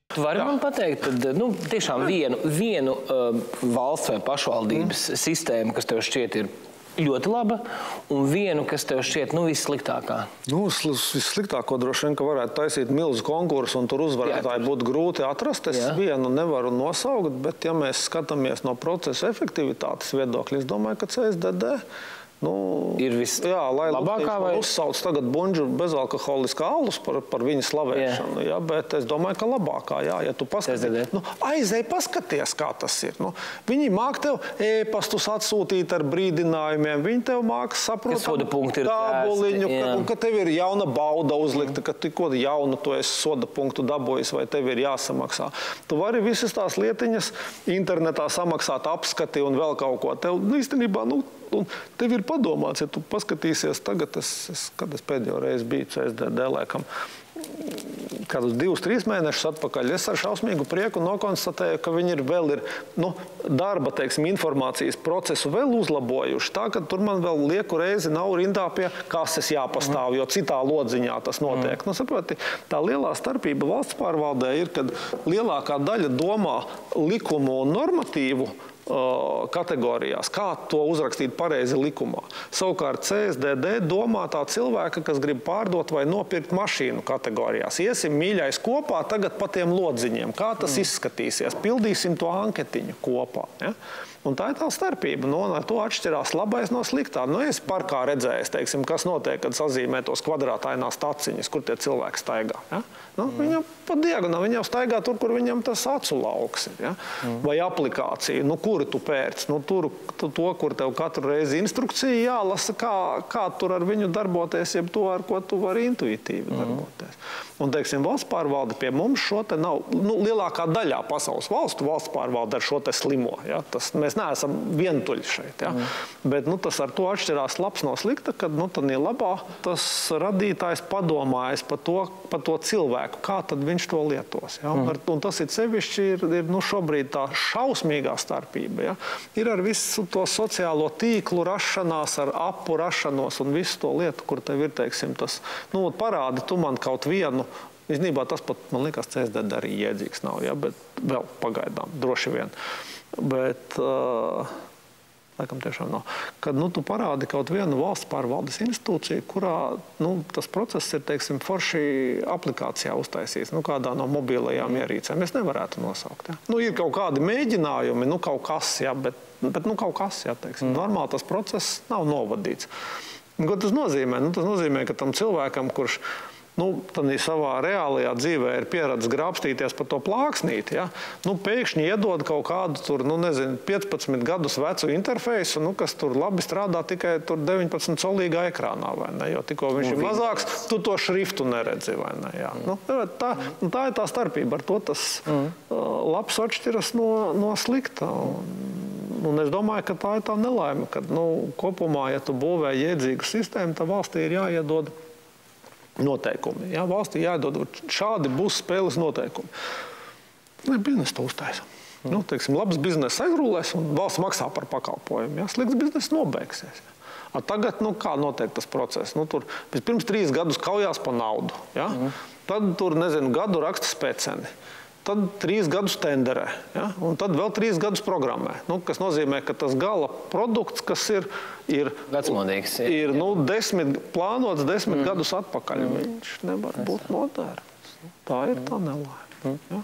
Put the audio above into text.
Tu vari man pateikt, tad, tiešām vienu valsts vai pašvaldības sistēmu, kas tev šķiet ir ļoti laba, un vienu, kas tev šķiet, vissliktākā? Vissliktāko droši vien, ka varētu taisīt milzu konkursu, un tur uzvarētāji būtu grūti atrast. Es vienu nevaru nosaukt, bet ja mēs skatāmies no procesa efektivitātes viedokļa, es domāju, ka CSDD ir vislabākā vai uzsauc tagad Bunžu bezalkoholiskā alus par viņu slavēšanu, bet es domāju, ka labākā, ja tu paskaties, aizej paskaties, kā tas ir. Viņi māk tev e-pastus atsūtīt ar brīdinājumiem, viņi tev māk saprotam tābuliņu, ka tev ir jauna bauda uzlikta, ka tikko jaunu tu esi soda punktu dabūjis vai tev ir jāsamaksā. Tu vari visas tās lietiņas internetā samaksāt apskati un vēl kaut ko. Tev īstenībā, tev ir padomāts, ja tu paskatīsies tagad, kad es pēdējo reizi biju CSDD, laikam, kādus 2-3 mēnešus atpakaļ, es ar šausmīgu prieku nokonstatēju, ka viņi vēl ir darba, informācijas procesu vēl uzlabojuši, tā, ka tur man vēl lieku reizi nav rindā pie kases jāpastāv, jo citā lodziņā tas notiek. Saproti, tā lielā starpība valsts pārvaldē ir, kad lielākā daļa domā likumu un normatīvu kategorijās, kā to uzrakstīt pareizi likumā. Savukārt CSDD domā tā cilvēka, kas grib pārdot vai nopirkt mašīnu kategorijās. Iesim, mīļais, kopā tagad pa tiem lodziņiem. Kā tas izskatīsies? Pildīsim to anketiņu kopā. Ja? Un tā ir tā starpība. Ar to atšķirās labais no sliktā. Es parkā redzējis, kas notiek, kad sazīmē tos kvadrātainās taciņas, kur tie cilvēki staigā. Ja? Viņam pa diagonāli, viņam staigā tur, kur viņam tas acu lauks ir. Ja? Vai aplikācija, kuru tu pērc? To, kur tev katru reizi instrukcija jālasa, kā tur ar viņu darboties, jeb to, ar ko tu vari intuitīvi darboties. Un, valsts pārvalde pie mums šo te nav, lielākā daļā pasaules valsts pārvalde ar šo te slimo. Ja? Mēs neesam vientuļi šeit. Ja? Bet tas ar to atšķirās labs no slikta, kad tad labā tas radītājs padomājas par to cilvēku, kā tad viņš to lietos. Ja? Un tas ir sevišķi ir šobrīd tā šausmīgā starpība. Ja? Ir ar visu to sociālo tīklu rašanās, ar apu rašanos un visu to lietu, kur tev ir, tas, parādi tu man kaut vienu. Īstenībā tas pat, man liekas, CSDD arī jēdzīgs nav, ja? Bet vēl pagaidām, droši vien. Bet, laikam tiešām nav. Kad tu parādi kaut vienu valsts pārvaldes institūciju, kurā tas process ir, forši aplikācijā uztaisīts, kādā no mobilajām ierīcēm, es nevarētu nosaukt. Ja? Ir kaut kādi mēģinājumi, kaut kas, ja? Bet kaut kas, ja, normāli tas process nav novadīts. Ko tas nozīmē? Tas nozīmē, ka tam cilvēkam, kurš tad savā reālajā dzīvē ir pieredzis grābstīties par to plāksnīti, ja? Pēkšņi iedod kaut kādu tur, 15 gadus vecu interfeisu, kas tur labi strādā tikai tur 19-colīgā ekrānā, vai ne? Jo tikko viņš ir mazāks, tu to šriftu neredzi, vai ne? Jā. Tā ir tā starpība, ar to tas labs atšķiras no slikta. Un es domāju, ka tā ir tā nelaime, kad kopumā, ja tu būvē jēdzīgu sistēmu, tad valstī ir jāiedod noteikumi. Ja? Valstī jādod, šādi būs spēles noteikumi. Biznesa to uztaisa. Labs biznesa aizrūlēs un valsts maksā par pakalpojumu. Ja? Slikts biznesa nobeigsies. Ja? Tagad, kā notiek tas process? Tur pirms 3 gadus kaujās pa naudu. Ja? Tad tur, gadu raksta speceni. Tad 3 gadus tenderē, ja? Un tad vēl 3 gadus programmē. Kas nozīmē, ka tas gala produkts, kas ir vecmodīgs, ir plānots 10 gadus atpakaļ. Viņš nevar būt moderns. Tā ir tā nelaime. Ja?